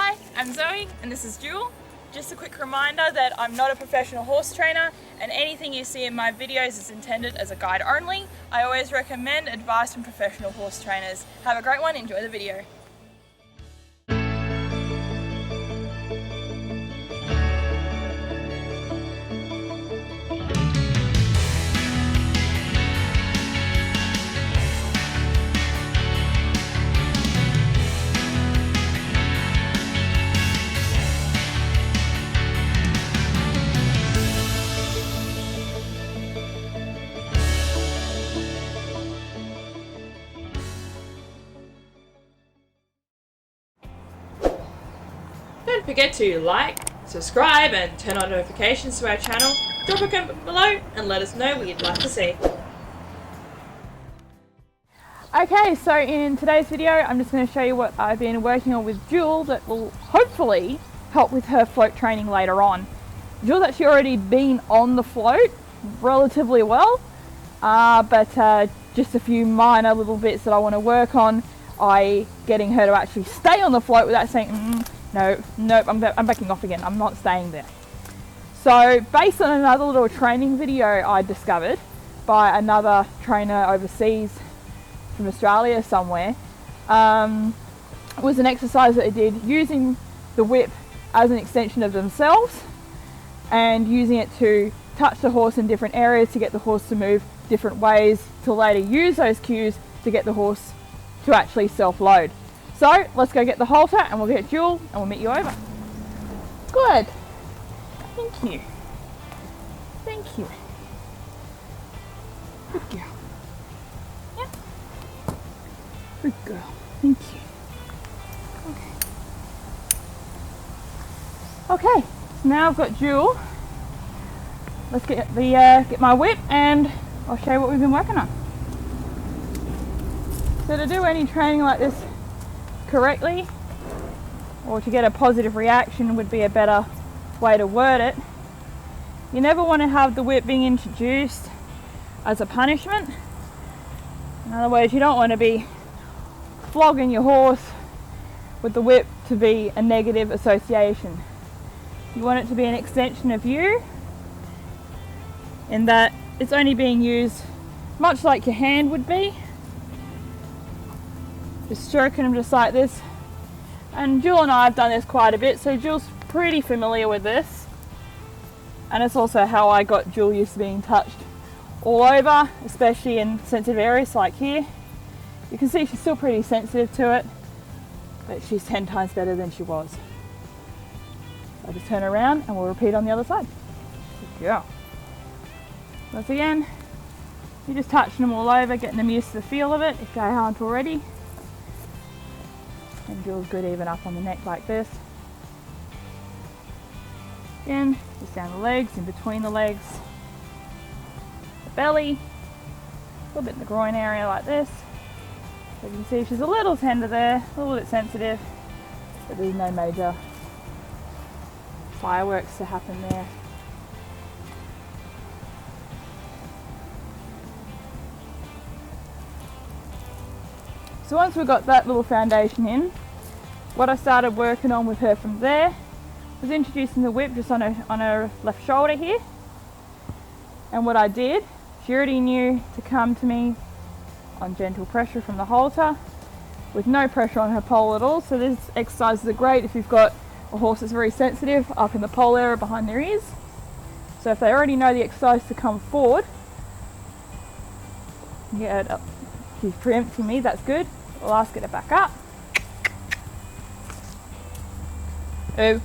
Hi, I'm Zoe and this is Jewel. Just a quick reminder that I'm not a professional horse trainer and anything you see in my videos is intended as a guide only. I always recommend advice from professional horse trainers. Have a great one, enjoy the video. Don't forget to like, subscribe and turn on notifications to our channel. Drop a comment below and let us know what you'd like to see. Okay, so in today's video I'm just going to show you what I've been working on with Jewel that will hopefully help with her float training later on. Jewel's actually already been on the float relatively well, but just a few minor little bits that I want to work on. Getting her to actually stay on the float without saying, nope, I'm backing off again, I'm not staying there. So based on another little training video I discovered by another trainer overseas from Australia somewhere, was an exercise that they did using the whip as an extension of themselves and using it to touch the horse in different areas to get the horse to move different ways to later use those cues to get the horse to actually self-load. So let's go get the halter and we'll get Jewel and we'll meet you over. Good. Thank you. Thank you. Good girl. Yep. Good girl. Thank you. Okay. So now I've got Jewel. Let's get my whip and I'll show you what we've been working on. So to do any training like this correctly, or to get a positive reaction would be a better way to word it, you never want to have the whip being introduced as a punishment. In other words, you don't want to be flogging your horse with the whip to be a negative association. You want it to be an extension of you, in that it's only being used much like your hand would be. Just stroking them just like this. And Jewel and I have done this quite a bit, so Jewel's pretty familiar with this. And it's also how I got Jewel used to being touched all over, especially in sensitive areas like here. You can see she's still pretty sensitive to it, but she's 10 times better than she was. So I just turn around and we'll repeat on the other side. Good girl. Once again, you're just touching them all over, getting them used to the feel of it if they aren't already. And Jewel's good even up on the neck like this. Again, just down the legs, in between the legs, the belly, a little bit in the groin area like this. So you can see she's a little tender there, a little bit sensitive, but there's no major fireworks to happen there. So once we've got that little foundation in, what I started working on with her from there was introducing the whip just on her left shoulder here. And what I did, she already knew to come to me on gentle pressure from the halter with no pressure on her pole at all. So these exercises are great if you've got a horse that's very sensitive up in the pole area behind their ears. So if they already know the exercise to come forward, get it up. She's preempting me, that's good. We'll ask her to back up. Ooh.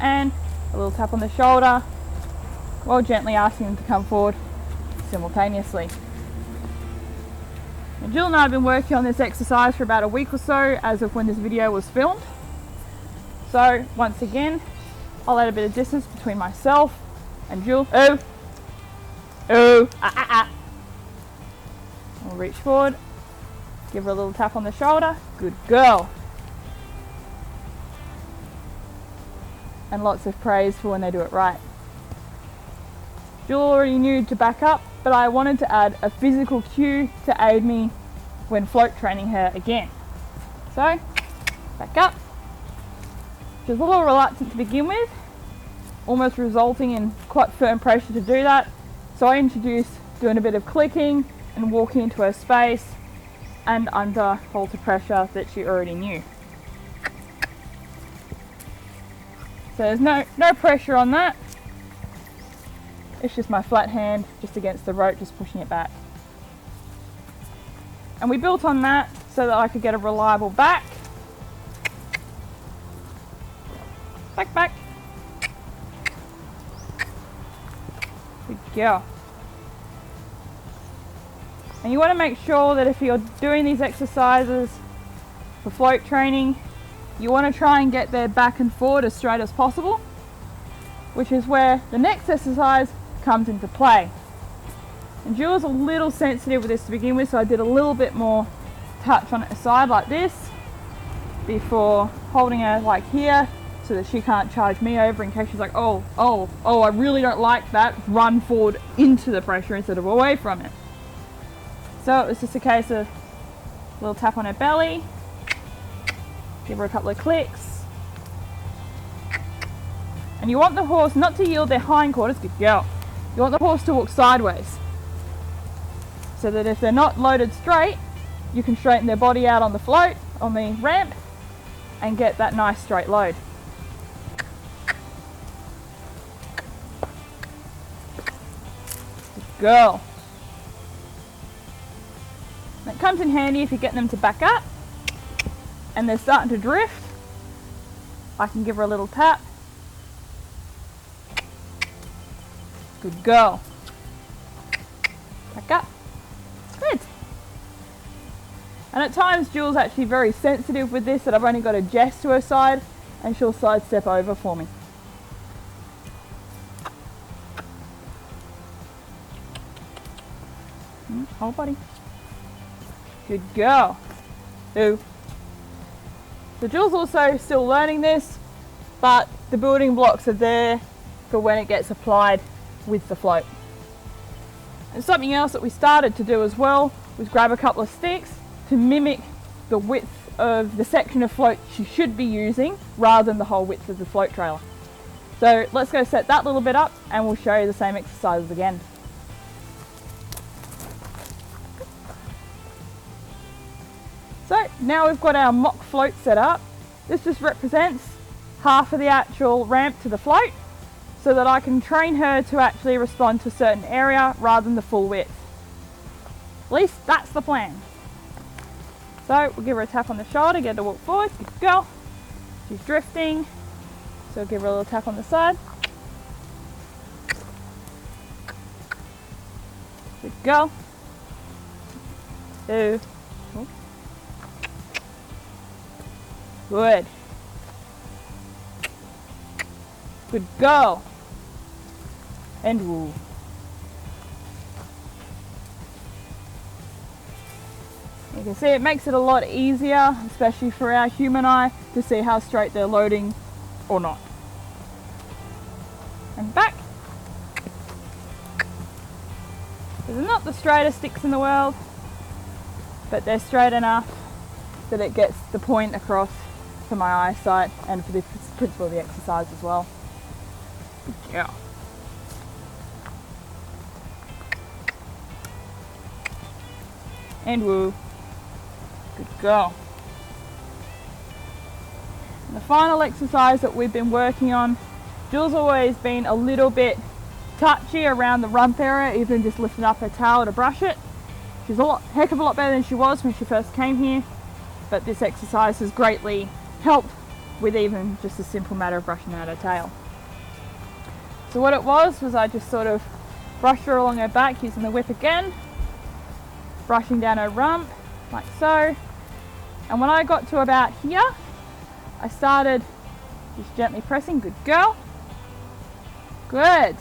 And a little tap on the shoulder while gently asking them to come forward simultaneously. Now, Jill and I have been working on this exercise for about a week or so as of when this video was filmed. So once again, I'll add a bit of distance between myself and Jill. Ooh. Ooh. We'll reach forward, give her a little tap on the shoulder. Good girl. And lots of praise for when they do it right. Jill already knew to back up, but I wanted to add a physical cue to aid me when float training her again. So, Back up. She was a little reluctant to begin with, almost resulting in quite firm pressure to do that. So I introduced doing a bit of clicking and walking into her space and under halter pressure that she already knew. So there's no pressure on that. It's just my flat hand just against the rope, just pushing it back. And we built on that so that I could get a reliable back. Back, back. Good girl. And you want to make sure that if you're doing these exercises for float training, you want to try and get their back and forward as straight as possible, which is where the next exercise comes into play. And Jewel's a little sensitive with this to begin with, so I did a little bit more touch on her side like this before holding her like here so that she can't charge me over in case she's like, oh, I really don't like that. Run forward into the pressure instead of away from it. So it was just a case of a little tap on her belly, give her a couple of clicks. And you want the horse not to yield their hindquarters, good girl. You want the horse to walk sideways so that if they're not loaded straight, you can straighten their body out on the float, on the ramp, and get that nice straight load. Good girl. And it comes in handy if you're getting them to back up and they're starting to drift. I can give her a little tap. Good girl. Back up. Good. And at times Jewel's actually very sensitive with this, that I've only got to jest to her side and she'll sidestep over for me. Hold buddy. Good girl. Ooh. So Jewel's also still learning this, but the building blocks are there for when it gets applied with the float. And something else that we started to do as well was grab a couple of sticks to mimic the width of the section of float she should be using rather than the whole width of the float trailer. So let's go set that little bit up and we'll show you the same exercises again. So now we've got our mock float set up. This just represents half of the actual ramp to the float so that I can train her to actually respond to a certain area rather than the full width. At least that's the plan. So we'll give her a tap on the shoulder, get her to walk forward. Good girl. She's drifting, so give her a little tap on the side. Good girl. Two. Good. Good girl. And woo. You can see it makes it a lot easier, especially for our human eye, to see how straight they're loading or not. And back. So they're not the straightest sticks in the world, but they're straight enough that it gets the point across for my eyesight and for the principle of the exercise as well. Yeah. And woo. Good girl. And the final exercise that we've been working on, Jill's always been a little bit touchy around the rump area, even just lifting up her tail to brush it. She's a heck of a lot better than she was when she first came here, but this exercise has greatly helped with even just a simple matter of brushing out her tail. So what it was I just sort of brushed her along her back using the whip again, brushing down her rump like so, and when I got to about here I started just gently pressing. Good girl. Good.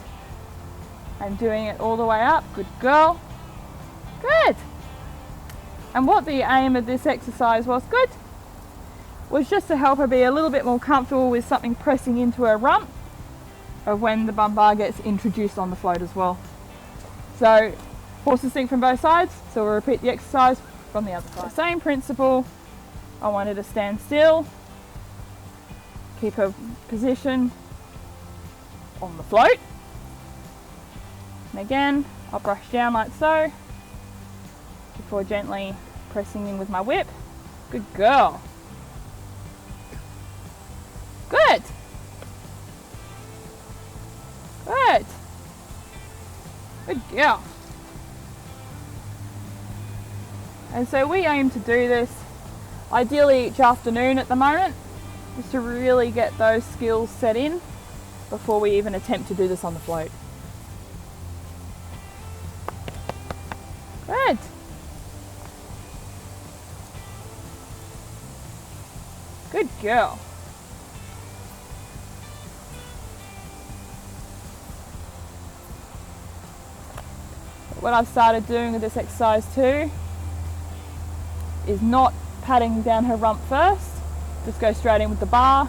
And doing it all the way up. Good girl. Good. And what the aim of this exercise was just to help her be a little bit more comfortable with something pressing into her rump of when the bum bar gets introduced on the float as well. So horses sink from both sides, so we'll repeat the exercise from the other side. Same principle. I want her to stand still Keep her position on the float. And again, I'll brush down like so before gently pressing in with my whip. Good girl. Good. Good. Good girl. And so we aim to do this ideally each afternoon at the moment, just to really get those skills set in before we even attempt to do this on the float. Good. Good girl. What I've started doing with this exercise too is not patting down her rump first, just go straight in with the bar,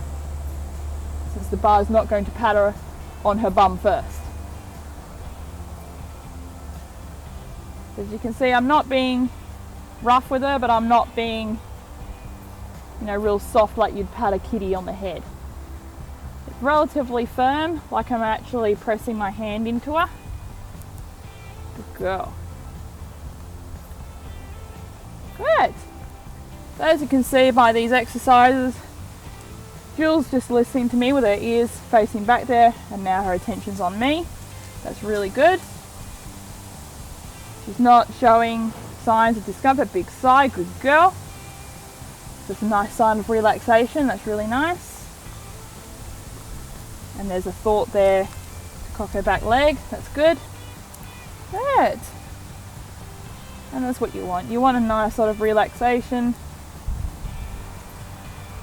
since the bar is not going to pat her on her bum first. As you can see, I'm not being rough with her, but I'm not being, you know, real soft like you'd pat a kitty on the head. It's relatively firm, like I'm actually pressing my hand into her. Good girl. Good. So as you can see by these exercises, Jul's just listening to me with her ears facing back there, and now her attention's on me. That's really good. She's not showing signs of discomfort. Big sigh, good girl. Just a nice sign of relaxation, that's really nice. And there's a thought there to cock her back leg, that's good. Good. And that's what you want. You want a nice sort of relaxation.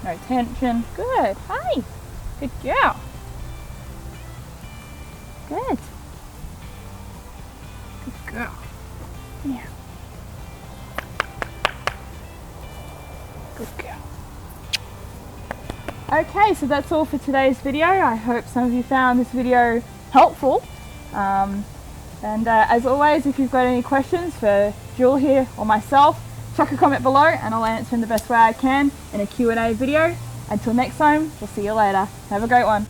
No tension. Good. Hey. Good girl. Good. Good girl. Yeah. Good girl. Okay, so that's all for today's video. I hope some of you found this video helpful. As always, if you've got any questions for Jul here or myself, chuck a comment below and I'll answer in the best way I can in a Q&A video. Until next time, we'll see you later. Have a great one.